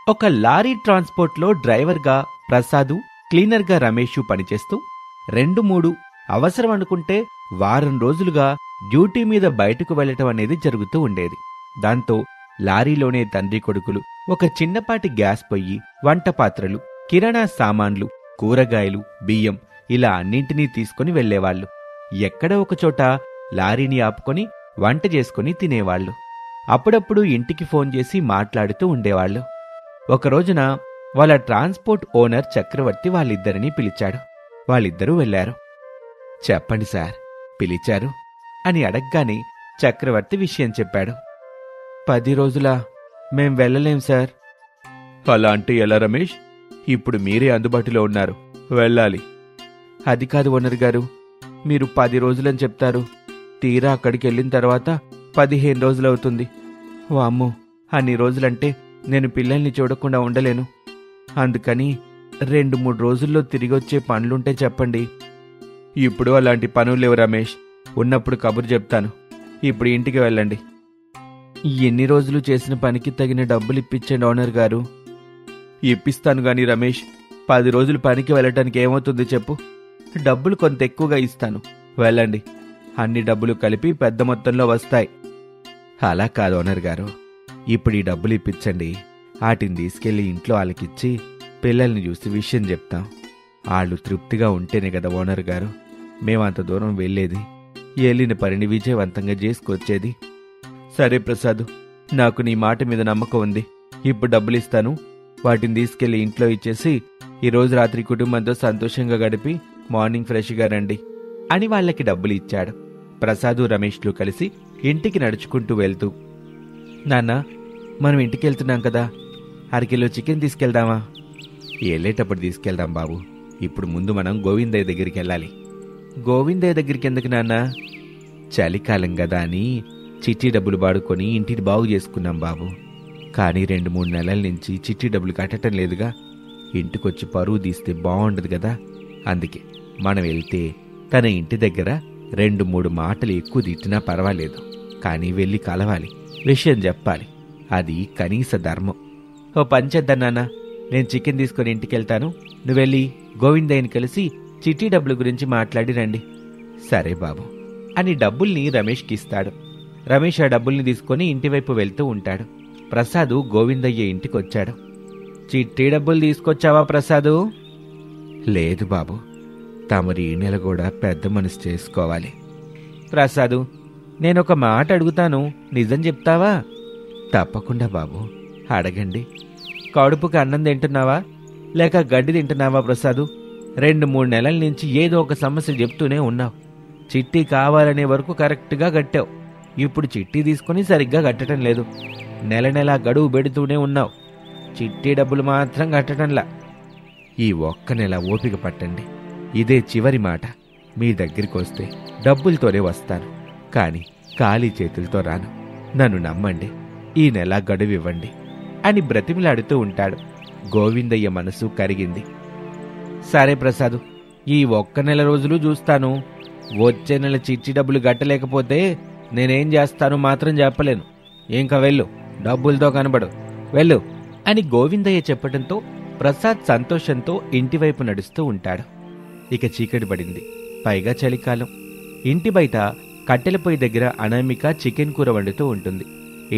ఒక లారీ ట్రాన్స్పోర్ట్లో డ్రైవర్గా ప్రసాదు, క్లీనర్గా రమేషు పనిచేస్తూ 2-3 అవసరం అనుకుంటే వారం రోజులుగా డ్యూటీ మీద బయటకు వెళ్లటం అనేది జరుగుతూ ఉండేది. దాంతో లారీలోనే తండ్రి కొడుకులు ఒక చిన్నపాటి గ్యాస్ పొయ్యి, వంట పాత్రలు, కిరాణా సామాన్లు, కూరగాయలు, బియ్యం ఇలా అన్నింటినీ తీసుకుని వెళ్లేవాళ్లు. ఎక్కడో ఒకచోట లారీని ఆపుకొని వంట చేసుకుని తినేవాళ్లు. అప్పుడప్పుడు ఇంటికి ఫోన్ చేసి మాట్లాడుతూ ఉండేవాళ్లు. ఒకరోజున వాళ్ళ ట్రాన్స్పోర్ట్ ఓనర్ చక్రవర్తి వాళ్ళిద్దరినీ పిలిచాడు. వాళ్ళిద్దరూ వెళ్లారు. చెప్పండి సార్, పిలిచారు అని అడగ్గానే చక్రవర్తి విషయం చెప్పాడు. 10 రోజులా మేం వెళ్ళలేం సార్. అలా అంటే ఎలా రమేష్? ఇప్పుడు మీరే అందుబాటులో ఉన్నారు, వెళ్ళాలి. అది కాదు ఓనర్ గారు, మీరు 10 రోజులని చెప్తారు, తీరా అక్కడికి వెళ్ళిన తర్వాత 15 రోజులవుతుంది. వామ్మో, అన్ని రోజులంటే నేను పిల్లల్ని చూడకుండా ఉండలేను. అందుకని 2-3 రోజుల్లో తిరిగొచ్చే పనులుంటే చెప్పండి. ఇప్పుడు అలాంటి పనులేవు రమేష్, ఉన్నప్పుడు కబురు చెప్తాను. ఇప్పుడు ఇంటికి వెళ్ళండి. ఎన్ని రోజులు చేసిన పనికి తగిన డబ్బులు ఇప్పించండి ఓనర్ గారు. ఇప్పిస్తాను గాని రమేష్, 10 రోజులు పనికి వెళ్ళటానికి ఏమవుతుంది చెప్పు? డబ్బులు కొంత ఎక్కువగా ఇస్తాను, వెళ్ళండి. అన్ని డబ్బులు కలిపి పెద్ద మొత్తంలో వస్తాయి. అలా కాదు ఓనర్ గారు, ఇప్పుడు ఈ డబ్బులు ఇప్పించండి. వాటిని తీసుకెళ్లి ఇంట్లో వాళ్ళకిచ్చి పిల్లల్ని చూసి విషయం చెప్తాం. వాళ్ళు తృప్తిగా ఉంటేనే కదా ఓనర్ గారు మేమంత దూరం వెళ్ళేది, వెళ్ళిన పనిని విజయవంతంగా చేసుకొచ్చేది. సరే ప్రసాద్, నాకు నీ మాట మీద నమ్మకం ఉంది. ఇప్పుడు డబ్బులు ఇస్తాను, వాటిని తీసుకెళ్లి ఇంట్లో ఇచ్చేసి ఈరోజు రాత్రి కుటుంబంతో సంతోషంగా గడిపి మార్నింగ్ ఫ్రెష్గా రండి అని వాళ్ళకి డబ్బులు ఇచ్చాడు. ప్రసాదు, రమేష్లు కలిసి ఇంటికి నడుచుకుంటూ వెళ్తూ, నాన్న, మనం ఇంటికెళ్తున్నాం కదా, అరకిలో చికెన్ తీసుకెళ్దామా? వెళ్ళేటప్పుడు తీసుకెళ్దాం బాబు, ఇప్పుడు ముందు మనం గోవిందయ్య దగ్గరికి వెళ్ళాలి. గోవిందయ్య దగ్గరికి ఎందుకు నాన్న? చలికాలం కదా అని చిట్టి డబ్బులు వాడుకొని ఇంటిని బాగు చేసుకున్నాం బాబు. కానీ 2-3 నెలల నుంచి చిట్టి డబ్బులు కట్టడం లేదుగా. ఇంటికొచ్చి పరువు తీస్తే బాగుండదు కదా. అందుకే మనం వెళ్తే తన ఇంటి దగ్గర 2-3 మాటలు ఎక్కువ తిట్టినా పర్వాలేదు, కానీ వెళ్ళి కలవాలి, విషయం చెప్పాలి. అది కనీస ధర్మం. ఓ పంచేద్దా నాన్న, నేను చికెన్ తీసుకుని ఇంటికెళ్తాను, నువ్వెళ్ళి గోవిందయ్యని కలిసి చిట్టి డబ్బుల గురించి మాట్లాడి రండి. సరే బాబు అని డబ్బుల్ని రమేష్కి ఇస్తాడు. రమేష్ ఆ డబ్బుల్ని తీసుకుని ఇంటివైపు వెళ్తూ ఉంటాడు. ప్రసాదు గోవిందయ్య ఇంటికొచ్చాడు. చిట్టి డబ్బులు తీసుకొచ్చావా ప్రసాదు? లేదు బాబు, తమరి ఈ నెల కూడా పెద్ద మనసు చేసుకోవాలి. ప్రసాదు, నేనొక మాట అడుగుతాను, నిజం చెప్తావా? తప్పకుండా బాబు, అడగండి. కడుపుకి అన్నం తింటున్నావా లేక గడ్డి తింటున్నావా ప్రసాదు? 2-3 నెలల నుంచి ఏదో ఒక సమస్య చెప్తూనే ఉన్నావు. చిట్టి కావాలనే వరకు కరెక్ట్గా కట్టావు. ఇప్పుడు చిట్టి తీసుకుని సరిగ్గా కట్టడం లేదు. నెల గడువు పెడుతూనే ఉన్నావు. చిట్టి డబ్బులు మాత్రం కట్టడంలా. ఈ ఒక్క నెల ఓపిక పట్టండి, ఇదే చివరి మాట. మీ దగ్గరికి వస్తే డబ్బులతోనే వస్తాను, కానీ ఖాళీ చేతులతో రాను. నన్ను నమ్మండి, ఈ నెల గడువివ్వండి అని బ్రతిమిలాడుతూ ఉంటాడు. గోవిందయ్య మనసు కరిగింది. సరే ప్రసాదు, ఈ ఒక్క నెల రోజులు చూస్తాను. వచ్చే నెల చిట్టి డబ్బులు కట్టలేకపోతే నేనేం చేస్తాను మాత్రం చెప్పలేను. ఇంకా వెళ్ళు, డబ్బులతో కనబడు, వెళ్ళు అని గోవిందయ్య చెప్పడంతో ప్రసాద్ సంతోషంతో ఇంటివైపు నడుస్తూ ఉంటాడు. ఇక చీకటి పడింది, పైగా చలికాలం. ఇంటి బయట కట్టెల పొయ్యి దగ్గర అనామిక చికెన్ కూర వండుతూ ఉంటుంది.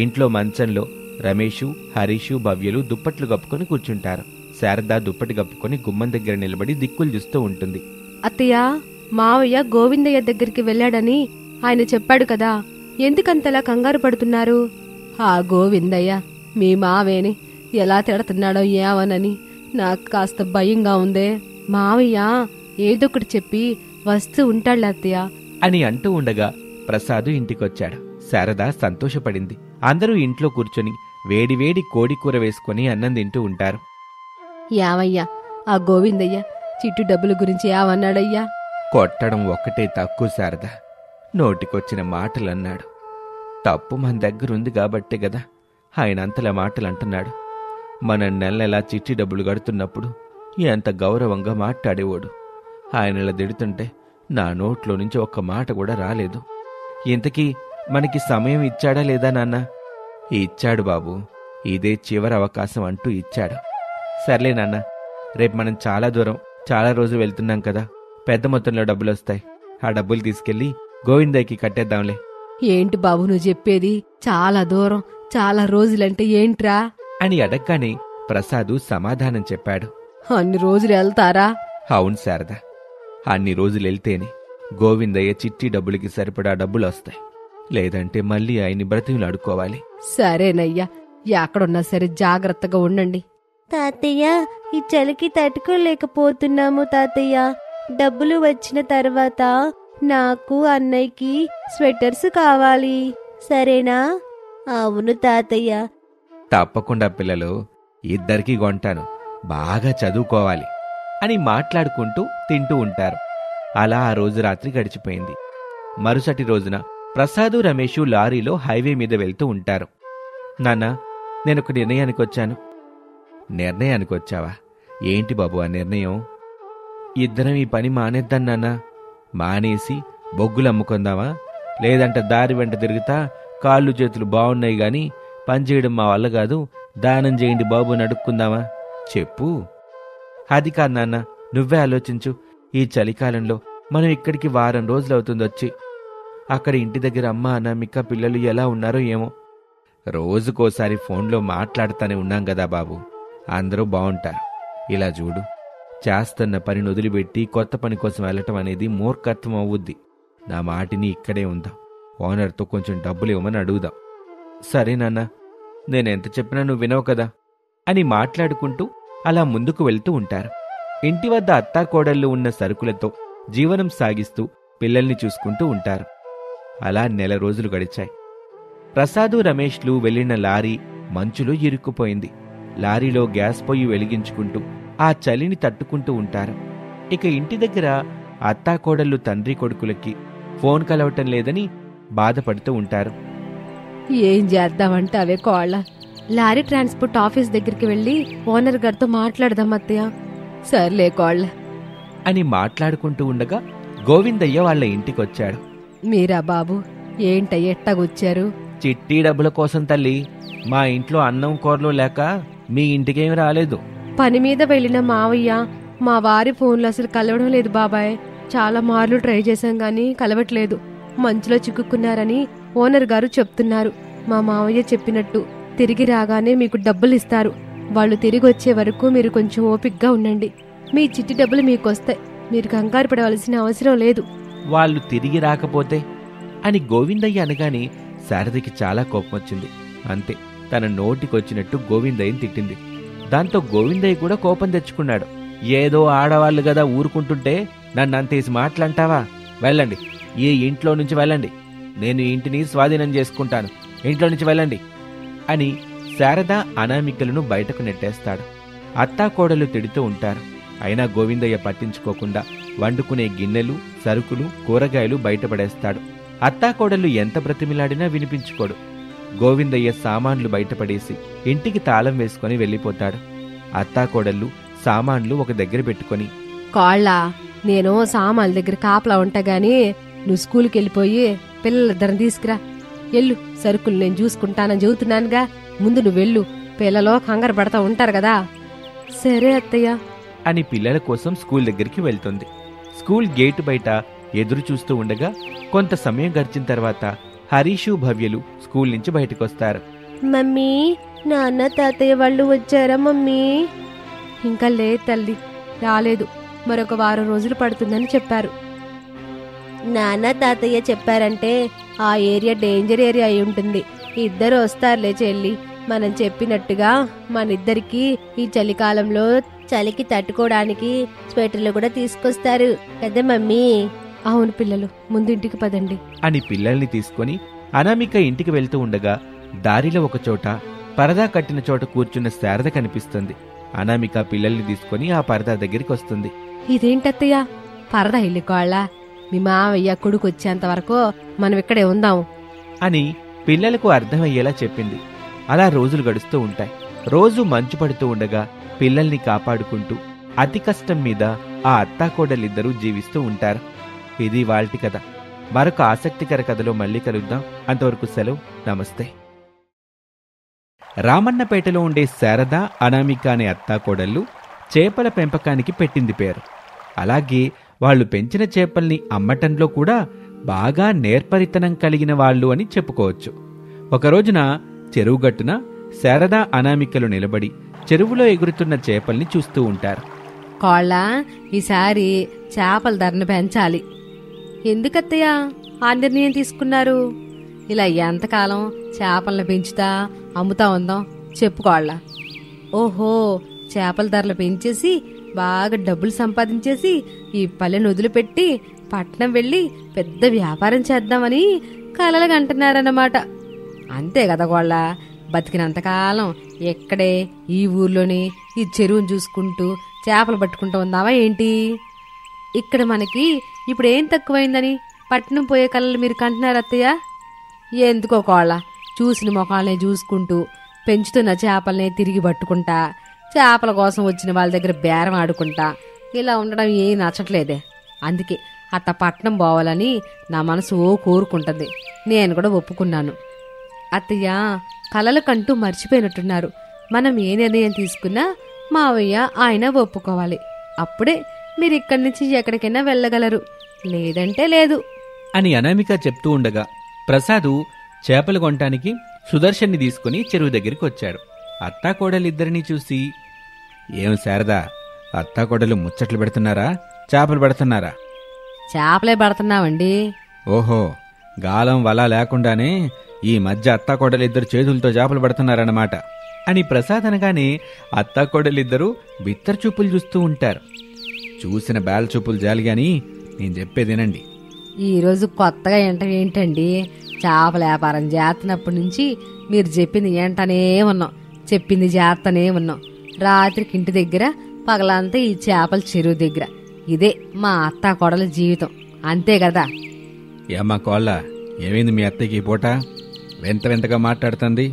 ఇంట్లో మంచంలో రమేషు, హరీషు, భవ్యలు దుప్పట్లు కప్పుకొని కూర్చుంటారు. శారద దుప్పటి కప్పుకొని గుమ్మం దగ్గర నిలబడి దిక్కులు చూస్తూ ఉంటుంది. అత్తయ్య, మావయ్య గోవిందయ్య దగ్గరికి వెళ్ళాడని ఆయన చెప్పాడు కదా, ఎందుకంతలా కంగారు పడుతున్నారు? ఆ గోవిందయ్య మీ మావేని ఎలా తిడుతున్నాడో ఏమోనని నాకు కాస్త భయంగా ఉందే. మావయ్య ఏదొకటి చెప్పి వస్తూ ఉంటాడు అత్తయ్య అని అంటూ ఉండగా ప్రసాదు ఇంటికొచ్చాడు. శారద సంతోషపడింది. అందరూ ఇంట్లో కూర్చొని వేడివేడి కోడికూర వేసుకుని అన్నం తింటూ ఉంటారు. యావయ్యా, ఆ గోవిందయ్య చిట్టు డబ్బుల గురించి ఏమన్నాడయ్యా? కొట్టడం ఒక్కటే తక్కువ శారద, నోటికొచ్చిన మాటలన్నాడు. తప్పు మన దగ్గరుంది కాబట్టే గదా ఆయన అంతలా మాటలు అంటున్నాడు. మన నెలలా చిట్టి డబ్బులు కడుతున్నప్పుడు ఎంత గౌరవంగా మాట్లాడేవాడు. ఆయనలా తిడుతుంటే నా నోట్లో నుంచి ఒక్క మాట కూడా రాలేదు. ఇంతకీ మనకి సమయం ఇచ్చాడా లేదా నాన్న? ఇచ్చాడు బాబు, ఇదే చివరి అవకాశం అంటూ ఇచ్చాడు. సర్లే నాన్న, రేపు మనం చాలా దూరం, చాలా రోజులు వెళ్తున్నాం కదా, పెద్ద మొత్తంలో డబ్బులొస్తాయి. ఆ డబ్బులు తీసుకెళ్లి గోవిందయ్యకి కట్టేద్దాంలే. ఏంటి బాబు నువ్వు చెప్పేది? చాలా దూరం, చాలా రోజులంటే ఏంట్రా అని అడగ్గానే ప్రసాదు సమాధానం చెప్పాడు. అన్ని రోజులు వెళ్తారా? అవును శారద, అన్ని రోజులెళ్తేనే గోవిందయ్య చిట్టి డబ్బులకి సరిపడా డబ్బులొస్తాయి. లేదంటే మళ్ళీ ఆయన్ని బ్రతిమలాడుకోవాలి. సరేనయ్యా, ఎక్కడున్నా సరే జాగ్రత్తగా ఉండండి. తాతయ్య, ఈ చలికి తట్టుకోలేకపోతున్నాము తాతయ్య. డబ్బులు వచ్చిన తర్వాత నాకు అన్నయ్యకి స్వెటర్స్ కావాలి, సరేనా? అవును తాతయ్య. తప్పకుండా పిల్లలు, ఇద్దరికీ కొంటాను, బాగా చదువుకోవాలి అని మాట్లాడుకుంటూ తింటూ ఉంటారు. అలా ఆ రోజు రాత్రి గడిచిపోయింది. మరుసటి రోజున ప్రసాదు, రమేషు లారీలో హైవే మీద వెళ్తూ ఉంటారు. నాన్నా, నేనొక నిర్ణయానికొచ్చాను. నిర్ణయానికొచ్చావా? ఏంటి బాబు ఆ నిర్ణయం? ఇద్దరం ఈ పని మానేద్దాం నాన్నా. మానేసి బొగ్గులు అమ్ముకుందామా? లేదంటే దారి వెంట తిరుగుతా కాళ్ళు చేతులు బాగున్నాయి గాని పనిచేయడం మా వల్ల కాదు, దానం చేయండి బాబు అని అడుక్కుందామా? చెప్పు. అది కాదు నాన్న, నువ్వే ఆలోచించు. ఈ చలికాలంలో మనం ఇక్కడికి వారం రోజులవుతుందొచ్చి. అక్కడ ఇంటి దగ్గర అమ్మ, అనామిక, పిల్లలు ఎలా ఉన్నారో ఏమో. రోజుకోసారి ఫోన్లో మాట్లాడుతూనే ఉన్నాం కదా బాబు, అందరూ బావుంటారు. ఇలా చూడు, చేస్తున్న పనిని వదిలిపెట్టి కొత్త పని కోసం వెళ్ళటం అనేది మూర్ఖత్వం అవుద్ది. నా మాటిని ఇక్కడే ఉందాం, ఓనర్తో కొంచెం డబ్బులు ఇవ్వమని అడుగుదాం. సరే నాన్న, నేనెంత చెప్పినా నువ్వు వినవు కదా అని మాట్లాడుకుంటూ అలా ముందుకు వెళ్తూ ఉంటారు. ఇంటి వద్ద అత్తాకోడళ్ళు ఉన్న సరుకులతో జీవనం సాగిస్తూ పిల్లల్ని చూసుకుంటూ ఉంటారు. అలా నెల రోజులు గడిచాయి. ప్రసాదు, రమేష్లు వెళ్లిన లారీ మంచులో ఇరుక్కుపోయింది. లారీలో గ్యాస్ పొయ్యి వెలిగించుకుంటూ ఆ చలిని తట్టుకుంటూ ఉంటారు. ఇక ఇంటి దగ్గర అత్తాకోడళ్ళు తండ్రి కొడుకులకి ఫోన్ కలవటం లేదని బాధపడుతూ ఉంటారు. ఏం చేద్దామంటే అవే కోళ్ళ. లారీ ట్రాన్స్పోర్ట్ ఆఫీస్ దగ్గరికి వెళ్ళి ఓనర్ గారితో మాట్లాడదాం అత్తయ్య. సర్లే కోళ్ళ అని మాట్లాడుకుంటూ ఉండగా గోవిందయ్య వాళ్ళ ఇంటికొచ్చాడు. మీరా బాబు, ఏంటయ్య ఎట్టగొచ్చారు? చిట్టి డబ్బుల కోసం తల్లి. మా ఇంట్లో అన్నం కూరలు లేక మీ ఇంటికేమి రాలేదు. పని మీద వెళ్ళిన మావయ్య మా వారి ఫోన్లో అసలు కలవడం లేదు బాబాయ్. చాలా మార్లు ట్రై చేశాం గానీ కలవట్లేదు. మంచులో చిక్కుకున్నారని ఓనర్ గారు చెప్తున్నారు. మా మావయ్య చెప్పినట్టు తిరిగి రాగానే మీకు డబ్బులు ఇస్తారు. వాళ్ళు తిరిగి వచ్చే వరకు మీరు కొంచెం ఓపిగ్గా ఉండండి. మీ చిట్టి డబ్బులు మీకొస్తాయి. మీరు కంగారు పడవలసిన అవసరం లేదు. వాళ్ళు తిరిగి రాకపోతే అని గోవిందయ్య అనగానే శారదకి చాలా కోపం వచ్చింది. అంతే, తన నోటికొచ్చినట్టు గోవిందయ్యని తిట్టింది. దాంతో గోవిందయ్య కూడా కోపం తెచ్చుకున్నాడు. ఏదో ఆడవాళ్ళు గదా ఊరుకుంటుంటే నన్ను అంతేసి మాటలంటావా? వెళ్ళండి, ఈ ఇంట్లో నుంచి వెళ్ళండి. నేను ఈ ఇంటిని స్వాధీనం చేసుకుంటాను. ఇంట్లో నుంచి వెళ్ళండి అని శారద, అనామికలను బయటకు నెట్టేస్తాడు. అత్తాకోడలు తిడుతూ ఉంటారు. అయినా గోవిందయ్య పట్టించుకోకుండా వండుకునే గిన్నెలు, సరుకులు, కూరగాయలు బయటపడేస్తాడు. అత్తాకోడలు ఎంత బ్రతిమిలాడినా వినిపించుకోడు. గోవిందయ్య సామాన్లు బయటపడేసి ఇంటికి తాళం వేసుకుని వెళ్ళిపోతాడు. అత్తాకోడళ్ళు సామాన్లు ఒక దగ్గర పెట్టుకుని, కోళ్ళ, నేను సామాన్ల దగ్గర కాపలా ఉంటా గాని నువ్వు స్కూల్కి వెళ్ళిపోయి పిల్లలిద్దరిని తీసుకురా. ఎల్లు, సరుకులు నేను చూసుకుంటానని చెబుతున్నానుగా. ముందు నువ్వు వెళ్ళు, పిల్లలు కంగారు పడతా ఉంటారు కదా. సరే అత్తయ్య అని పిల్లల కోసం స్కూల్ దగ్గరికి వెళ్తుంది. స్కూల్ గేటు బయట ఎదురు చూస్తూ ఉండగా కొంత సమయం గడిచిన తర్వాత హరీషు, భవ్యలు స్కూల్ నుంచి బయటకొస్తారు. మమ్మీ, నాన్న, తాతయ్య వాళ్ళు వచ్చారా మమ్మీ? ఇంకా లేదు తల్లి, రాలేదు. మరొక వారం రోజులు పడుతుందని చెప్పారు. నాన్న, తాతయ్య చెప్పారంటే ఆ ఏరియా డేంజర్ ఏరియా అయి ఉంటుంది. ఇద్దరు వస్తారులే చెల్లి. మనం చెప్పినట్టుగా మనిద్దరికి ఈ చలికాలంలో చలికి తట్టుకోవడానికి స్వెటర్లు కూడా తీసుకొస్తారు కదా మమ్మీ? అవును పిల్లలు, ముందింటికి పదండి అని పిల్లల్ని తీసుకుని అనామిక ఇంటికి వెళ్తూ ఉండగా దారిలో ఒకచోట పరదా కట్టిన చోట కూర్చున్న శారద కనిపిస్తుంది. అనామిక పిల్లల్ని తీసుకుని ఆ పరదా దగ్గరికి వస్తుంది. ఇదేంటత్తయ్య, పరదా ఇల్లు కోళ్ళ? మీ మావయ్య కొడుకు వచ్చేంత వరకు మనం ఇక్కడే ఉందాం అని పిల్లలకు అర్థమయ్యేలా చెప్పింది. అలా రోజులు గడుస్తూ ఉంటాయి. రోజు మంచు పడుతూ ఉండగా పిల్లల్ని కాపాడుకుంటూ అతి కష్టం మీద ఆ అత్తాకోడలిద్దరూ జీవిస్తూ ఉంటారు. ఇది వాల్టి కథ. మరొక ఆసక్తికర కథలో మళ్ళీ కలుద్దాం. అంతవరకు సెలవు, నమస్తే. రామన్నపేటలో ఉండే శారద, అనామిక అనే అత్తాకోడళ్ళు చేపల పెంపకానికి పెట్టింది పేరు. అలాగే వాళ్ళు పెంచిన చేపల్ని అమ్మటంలో కూడా బాగా నేర్పరితనం కలిగిన వాళ్ళు అని చెప్పుకోవచ్చు. ఒకరోజున చెరువుగట్టున శారద, అనామికలు నిలబడి చెరువులో ఎగురుతున్న చేపల్ని చూస్తూ ఉంటారు. కోళ్ళ, ఈసారి చేపల ధరను పెంచాలి. ఎందుకత్తయ్యా ఆ నిర్ణయం తీసుకున్నారు? ఇలా ఎంతకాలం చేపలను పెంచుతా అమ్ముతా ఉందాం చెప్పుకోళ్ళ. ఓహో, చేపల ధరలు పెంచేసి బాగా డబ్బులు సంపాదించేసి ఈ పల్లెను వదిలిపెట్టి పట్నం వెళ్ళి పెద్ద వ్యాపారం చేద్దామని కలలుగా అంటున్నారన్నమాట. అంతే కదా కోళ్ళ, బతికినంతకాలం ఎక్కడే ఈ ఊర్లోనే ఈ చెరువును చూసుకుంటూ చేపలు పట్టుకుంటూ ఉందామా ఏంటి? ఇక్కడ మనకి ఇప్పుడు ఏం తక్కువైందని పట్నం పోయే కళలు మీరు కంటున్నారు అత్తయ్య? ఎందుకో కోళ్ళ, చూసిన మొఖాలనే చూసుకుంటూ పెంచుతున్న చేపలనే తిరిగి పట్టుకుంటా, చేపల కోసం వచ్చిన వాళ్ళ దగ్గర బేరం ఆడుకుంటా ఇలా ఉండడం ఏం నచ్చట్లేదే. అందుకే అట్ట పట్నం పోవాలని నా మనసు కోరుకుంటుంది. నేను కూడా ఒప్పుకున్నాను. అత్తయ్య కలలు కంటూ మర్చిపోయినట్టున్నారు. మనం ఏ నిర్ణయం తీసుకున్నా మావయ్య ఆయన ఒప్పుకోవాలి. అప్పుడే మీరు ఇక్కడి నుంచి ఎక్కడికైనా వెళ్ళగలరు, లేదంటే లేదు అని అనామిక చెప్తూ ఉండగా ప్రసాదు చేపలు కొనటానికి సుదర్శన్ని తీసుకుని చెరువు దగ్గరికి వచ్చాడు. అత్తాకోడలిద్దరినీ చూసి, ఏం శారదా, అత్తాకోడలు ముచ్చట్లు పెడుతున్నారా, చేపలు పెడుతున్నారా? చేపలే పడుతున్నామండి. ఓహో, గాలం వల లేకుండానే ఈ మధ్య అత్తాకోడలిద్దరు చేతులతో చేపలు పడుతున్నారన్నమాట అని ప్రసాద్ అనగానే అత్తాకోడలిద్దరూ బిత్తర్ చూపులు చూస్తూ ఉంటారు. చూసిన బేల చూపులు జాలిగాని నేను చెప్పేదేనండి. ఈరోజు కొత్తగా ఏంటండి? చేపల వ్యాపారం చేస్తున్నప్పటి నుంచి మీరు చెప్పింది ఏంటనే ఉన్నాం, చెప్పింది చేస్తనే ఉన్నాం. రాత్రికి ఇంటి దగ్గర, పగలంతా ఈ చేపల చెరువు దగ్గర. ఇదే మా అత్తా కొడల జీవితం, అంతే కదా? ఏమ్మా కోళ్ళ, ఏమైంది మీ అత్తయ్యకి పూట వింత వింతగా మాట్లాడుతుంది?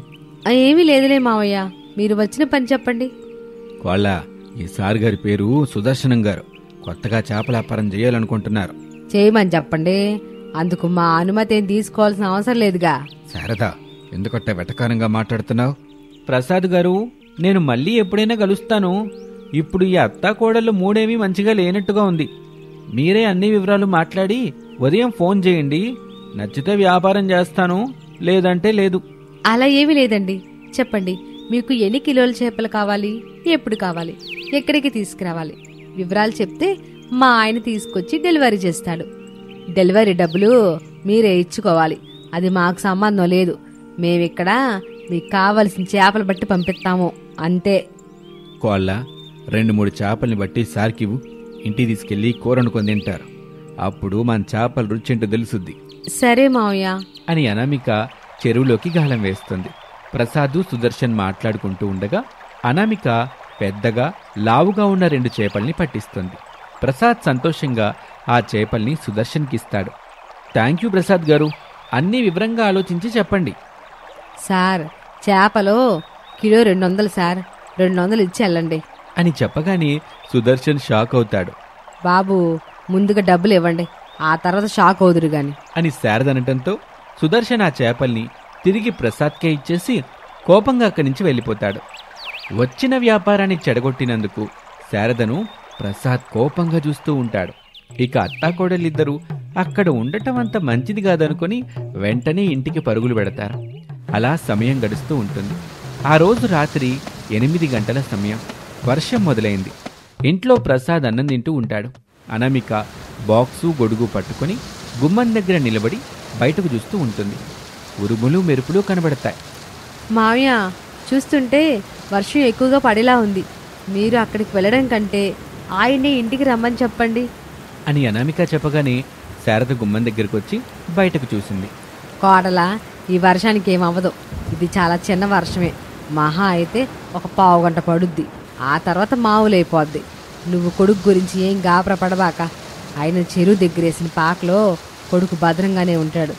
ఏమీ లేదులే మావయ్య, మీరు వచ్చిన పని చెప్పండి. కోళ్ళ, ఈ సార్ గారి పేరు సుదర్శనం గారు. కొత్తగా చేపల వ్యాపారం చేయాలనుకుంటున్నారు. చేయమని చెప్పండి, అందుకు మా అనుమతి ఏం తీసుకోవాల్సిన అవసరం లేదుగా. శారదా, ఎందుకంటే వెటకారంగా మాట్లాడుతున్నావు? ప్రసాద్ గారు, నేను మళ్ళీ ఎప్పుడైనా కలుస్తాను. ఇప్పుడు ఈ అత్తాకోడళ్ళు మూడేమీ మంచిగా లేనట్టుగా ఉంది. మీరే అన్ని వివరాలు మాట్లాడి ఉదయం ఫోన్ చేయండి. నచ్చితే వ్యాపారం చేస్తాను, లేదంటే లేదు. అలా ఏమీ లేదండి, చెప్పండి. మీకు ఎన్ని కిలోల చేపలు కావాలి, ఎప్పుడు కావాలి, ఎక్కడికి తీసుకురావాలి, వివరాలు చెప్తే మా ఆయన తీసుకొచ్చి డెలివరీ చేస్తాడు. డెలివరీ డబ్బులు మీరే ఇచ్చుకోవాలి, అది మాకు సంబంధం లేదు. మేమిక్కడ మీకు కావలసిన చేపలు బట్టి పంపిస్తాము, అంతే. కోళ్ళ, 2-3 చేపల్ని బట్టి సార్కివు, ఇంటికి తీసుకెళ్లి కూరనుకొని తింటారు. అప్పుడు మన చేపల రుచింటో తెలుసుద్ది. సరే మావయ్య అని అనామిక చెరువులోకి గాలం వేస్తుంది. ప్రసాదు, సుదర్శన్ మాట్లాడుకుంటూ ఉండగా అనామిక పెద్దగా లావుగా ఉన్న 2 చేపల్ని పట్టిస్తుంది. ప్రసాద్ సంతోషంగా ఆ చేపల్ని సుదర్శన్కిస్తాడు. థ్యాంక్ యూ ప్రసాద్ గారు, అన్నీ వివరంగా ఆలోచించి చెప్పండి. సార్, చేపలు కిలో 200 సార్, 200 ఇచ్చి వెళ్ళండి అని చెప్పగానే సుదర్శన్ షాక్ అవుతాడు. బాబు, ముందుగా డబ్బులు ఇవ్వండి, ఆ తర్వాత షాక్ అవుదురు గాని అని శారదనటంతో సుదర్శన్ ఆ చేపల్ని తిరిగి ప్రసాద్కే ఇచ్చేసి కోపంగా అక్కడి నుంచి వెళ్ళిపోతాడు. వచ్చిన వ్యాపారాన్ని చెడగొట్టినందుకు శారదను ప్రసాద్ కోపంగా చూస్తూ ఉంటాడు. ఇక అత్తాకోడలిద్దరూ అక్కడ ఉండటం అంత మంచిది కాదనుకుని వెంటనే ఇంటికి పరుగులు పెడతారు. అలా సమయం గడుస్తూ ఉంటుంది. ఆ రోజు రాత్రి 8 గంటల సమయం. వర్షం మొదలైంది. ఇంట్లో ప్రసాద్ అన్నం తింటూ ఉంటాడు. అనామిక బాక్సు, గొడుగు పట్టుకుని గుమ్మం దగ్గర నిలబడి బయటకు చూస్తూ ఉంటుంది. ఉరుములు, మెరుపులు కనబడతాయి. మావయ్య, చూస్తుంటే వర్షం ఎక్కువగా పడేలా ఉంది. మీరు అక్కడికి వెళ్ళడం కంటే ఆయన్ని ఇంటికి రమ్మని చెప్పండి అని అనామిక చెప్పగానే శారద గుమ్మం దగ్గరకు వచ్చి బయటకు చూసింది. కోడలా, ఈ వర్షానికి ఏమవ్వదు. ఇది చాలా చిన్న వర్షమే. మహా అయితే ఒక పావు గంట పడుద్ది, ఆ తర్వాత మామూలైపోద్ది. నువ్వు కొడుకు గురించి ఏం గాబర పడబాక. ఆయన చెరువు దగ్గరేసిన పాకలో కొడుకు భద్రంగానే ఉంటాడు.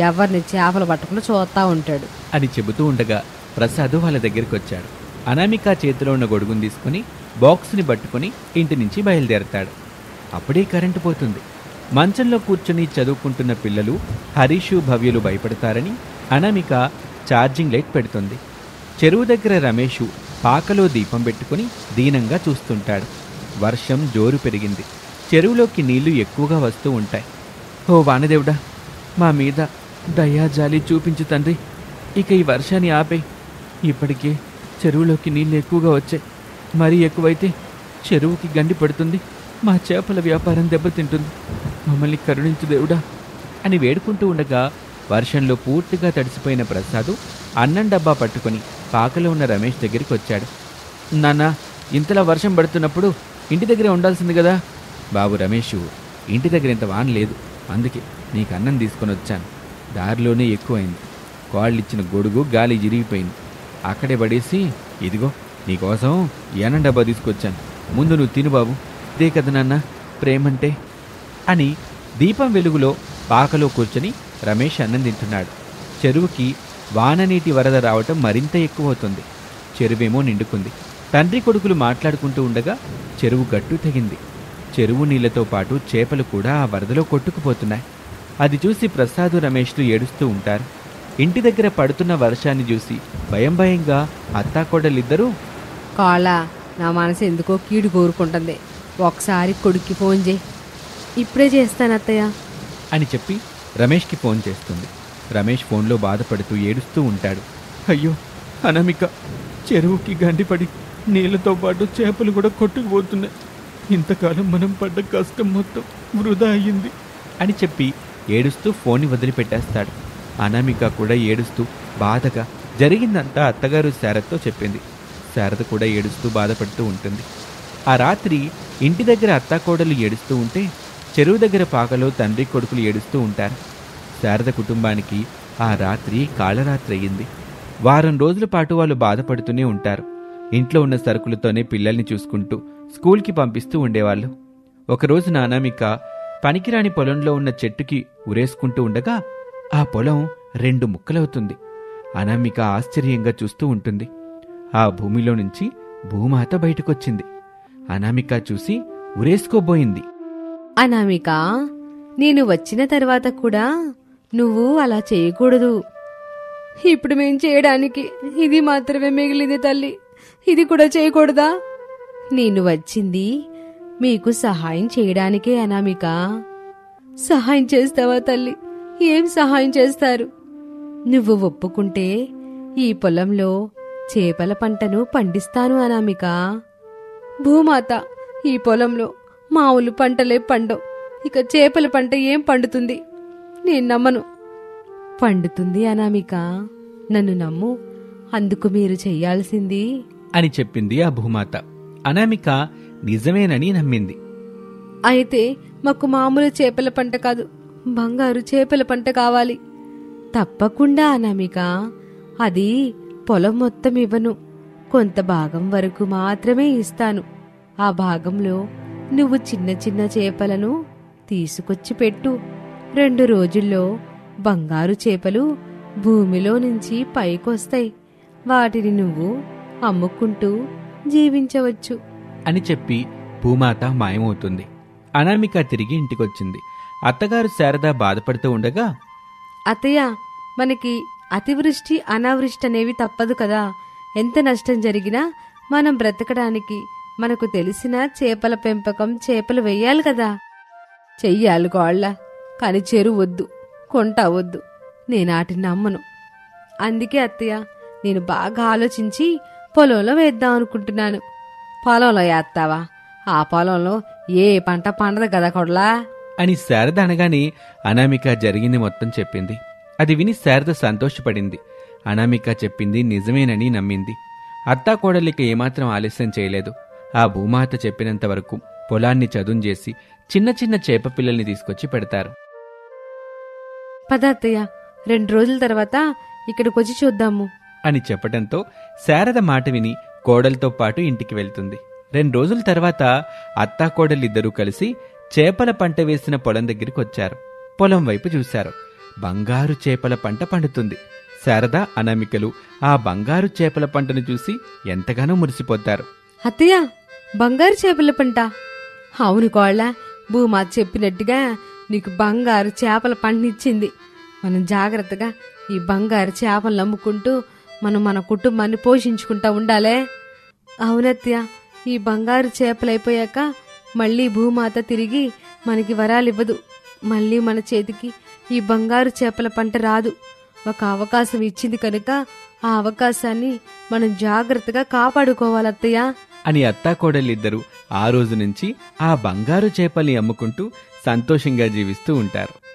ఎవరిని చేపలు పట్టకుండా చూస్తా ఉంటాడు అని చెబుతూ ఉండగా ప్రసాద్ వాళ్ళ దగ్గరికి వచ్చాడు. అనామిక చేతిలో ఉన్న గొడుగుని తీసుకుని బాక్స్ని పట్టుకుని ఇంటి నుంచి బయలుదేరతాడు. అప్పుడే కరెంటు పోతుంది. మంచంలో కూర్చుని చదువుకుంటున్న పిల్లలు హరీషు, భవ్యులు భయపడతారని అనామిక ఛార్జింగ్ లైట్ పెడుతుంది. చెరువు దగ్గర రమేషు పాకలో దీపం పెట్టుకుని దీనంగా చూస్తుంటాడు. వర్షం జోరు పెరిగింది. చెరువులోకి నీళ్లు ఎక్కువగా వస్తూ ఉంటాయి. ఓ వానదేవుడా, మా మీద దయాజాలి చూపించు తండ్రి. ఇక ఈ వర్షాన్ని ఆపే. ఇప్పటికే చెరువులోకి నీళ్లు ఎక్కువగా వచ్చాయి. మరీ ఎక్కువైతే చెరువుకి గండి పడుతుంది. మా చేపల వ్యాపారం దెబ్బతింటుంది. మమ్మల్ని కరుణించు దేవుడా అని వేడుకుంటూ ఉండగా వర్షంలో పూర్తిగా తడిసిపోయిన ప్రసాదు అన్నం డబ్బా పట్టుకొని పాకలో ఉన్న రమేష్ దగ్గరికి వచ్చాడు. నాన్న, ఇంతలా వర్షం పడుతున్నప్పుడు ఇంటి దగ్గరే ఉండాల్సింది కదా. బాబు రమేషు, ఇంటి దగ్గర ఇంత వాన లేదు, అందుకే నీకు అన్నం తీసుకొని వచ్చాను. దారిలోనే ఎక్కువైంది. కాళ్ళిచ్చిన గొడుగు గాలి ఇరిగిపోయింది. అక్కడే పడేసి ఇదిగో నీకోసం ఈ అన్నం డబ్బా తీసుకొచ్చాను. ముందు నువ్వు తిను బాబు. ఇదే కదా నాన్న ప్రేమంటే అని దీపం వెలుగులో పాకలో కూర్చొని రమేష్ అన్నం తింటున్నాడు. చెరువుకి వాననీటి వరద రావటం మరింత ఎక్కువవుతుంది. చెరువేమో నిండుకుంది. తండ్రి కొడుకులు మాట్లాడుకుంటూ ఉండగా చెరువు గట్టు తెగింది. చెరువు నీళ్లతో పాటు చేపలు కూడా ఆ వరదలో కొట్టుకుపోతున్నాయి. అది చూసి ప్రసాదు రమేష్లు ఏడుస్తూ ఉంటారు. ఇంటి దగ్గర పడుతున్న వర్షాన్ని చూసి భయం భయంగా అత్తాకోడలిద్దరూ, కాళ్ళ నా మనసు ఎందుకో కీడు కోరుకుంటుంది. ఒకసారి కొడుక్కి ఫోన్ చేయి. ఇప్పుడే చేస్తాను అత్తయ్య అని చెప్పి రమేష్కి ఫోన్ చేస్తుంది. రమేష్ ఫోన్లో బాధపడుతూ ఏడుస్తూ ఉంటాడు. అయ్యో అనామిక, చెరువుకి గండిపడి నీళ్లతో పాటు చేపలు కూడా కొట్టుకుపోతున్నాయి. ఇంతకాలం మనం పడ్డ కష్టం మొత్తం వృధా అయ్యింది అని చెప్పి ఏడుస్తూ ఫోన్ని వదిలిపెట్టేస్తాడు. అనామిక కూడా ఏడుస్తూ బాధగా జరిగిందంతా అత్తగారు శారదతో చెప్పింది. శారద కూడా ఏడుస్తూ బాధపడుతూ ఉంటుంది. ఆ రాత్రి ఇంటి దగ్గర అత్తాకోడలు ఏడుస్తూ ఉంటే చెరువు దగ్గర పాకలో తండ్రి కొడుకులు ఏడుస్తూ ఉంటారు. శారద కుటుంబానికి ఆ రాత్రి కాళరాత్రి అయ్యింది. వారం రోజుల పాటు వాళ్ళు బాధపడుతూనే ఉంటారు. ఇంట్లో ఉన్న సరుకులతోనే పిల్లల్ని చూసుకుంటూ స్కూల్కి పంపిస్తూ ఉండేవాళ్ళు. ఒకరోజు అనామిక పనికిరాని పొలంలో ఉన్న చెట్టుకి ఉరేసుకుంటూ ఉండగా ఆ పొలం 2 ముక్కలవుతుంది. అనామిక ఆశ్చర్యంగా చూస్తూ ఉంటుంది. ఆ భూమిలో నుంచి భూమాత బయటకొచ్చింది. అనామిక చూసి ఉరేసుకోబోయింది. అనామిక, నేను వచ్చిన తర్వాత కూడా నువ్వు అలా చేయకూడదు. ఇప్పుడు మేం చేయడానికి ఇది మాత్రమే మిగిలింది తల్లి. ఇది కూడా చేయకూడదా? నేను వచ్చింది మీకు సహాయం చేయడానికే అనామిక. సహాయం చేస్తావా తల్లి? ఏం సహాయం చేస్తారు? నువ్వు ఒప్పుకుంటే ఈ పొలంలో చేపల పంటను పండిస్తాను అనామిక. భూమాత, ఈ పొలంలో మామూలు పంటలే పండవు. ఇక చేపల పంట ఏం పండుతుంది? నేను నమ్మను. పండుతుంది అనామిక, నన్ను నమ్ము. అందుకు మీరు చెయ్యాల్సింది అని చెప్పింది ఆ భూమాత. అనామిక నిజమేనని నమ్మింది. అయితే మాకు మామూలు చేపల పంట కాదు, బంగారు చేపల పంట కావాలి. తప్పకుండా అనామిక. అది పొలం మొత్తం ఇవ్వను, కొంత భాగం వరకు మాత్రమే ఇస్తాను. ఆ భాగంలో నువ్వు చిన్న చిన్న చేపలను తీసుకొచ్చి పెట్టు. 2 రోజుల్లో బంగారు చేపలు భూమిలో నుంచి పైకొస్తాయి. వాటిని నువ్వు అమ్ముకుంటూ జీవించవచ్చు అని చెప్పి భూమాత మాయమవుతుంది. అనామిక తిరిగి ఇంటికొచ్చింది. అత్తగారు శారద బాధపడుతూ ఉండగా, అత్తయ్య, మనకి అతివృష్టి అనావృష్టి అనేవి తప్పదు కదా. ఎంత నష్టం జరిగినా మనం బ్రతకడానికి మనకు తెలిసిన చేపల పెంపకం, చేపలు వెయ్యాలి కదా. చెయ్యాలి కోళ్ళ, కాని చెరువు వద్దు, కొంట వద్దు. నేనాటిని నమ్మను. అందుకే అత్తయ్య, నేను బాగా ఆలోచించి పొలంలో వేద్దాం అనుకుంటున్నాను. పొలంలో వేస్తావా? ఆ పొలంలో ఏ పంట పండదు కదా కొడలా అని శారద అనగానే అనామిక జరిగింది మొత్తం చెప్పింది. అది విని శారద సంతోషపడింది. అనామిక చెప్పింది నిజమేనని నమ్మింది. అత్తాకోడలిక ఏమాత్రం ఆలస్యం చేయలేదు. ఆ భూమాత చెప్పినంత వరకు పొలాన్ని చదును చేసి చిన్న చిన్న చేప పిల్లల్ని తీసుకొచ్చి పెడతారు. పదార్థయ్య, 2 రోజుల తర్వాత ఇక్కడికొచ్చి చూద్దాము అని చెప్పటంతో శారద మాట విని కోడలతో పాటు ఇంటికి వెళ్తుంది. 2 రోజుల తర్వాత అత్తాకోడలిద్దరూ కలిసి చేపల పంట వేసిన పొలం దగ్గరికి వచ్చారు. పొలం వైపు చూశారు. బంగారు చేపల పంట పండుతుంది. శారద, అనామికలు ఆ బంగారు చేపల పంటను చూసి ఎంతగానో మురిసిపోతారు. అత్తయ్య, బంగారు చేపల పంట? అవును కోళ్ళ, భూమాత చెప్పినట్టుగా నీకు బంగారు చేపల పంటనిచ్చింది. మనం జాగ్రత్తగా ఈ బంగారు చేపలను అమ్ముకుంటూ మనం మన కుటుంబాన్ని పోషించుకుంటా ఉండాలే. అవునత్తయ్య, ఈ బంగారు చేపలైపోయాక మళ్ళీ భూమాత తిరిగి మనకి వరాలివ్వదు. మళ్ళీ మన చేతికి ఈ బంగారు చేపల పంట రాదు. ఒక అవకాశం ఇచ్చింది కనుక ఆ అవకాశాన్ని మనం జాగ్రత్తగా కాపాడుకోవాలత్తయ్య అని అత్తాకోడలిద్దరూ ఆ రోజు నుంచి ఆ బంగారు చేపల్ని అమ్ముకుంటూ సంతోషంగా జీవిస్తూ ఉంటారు.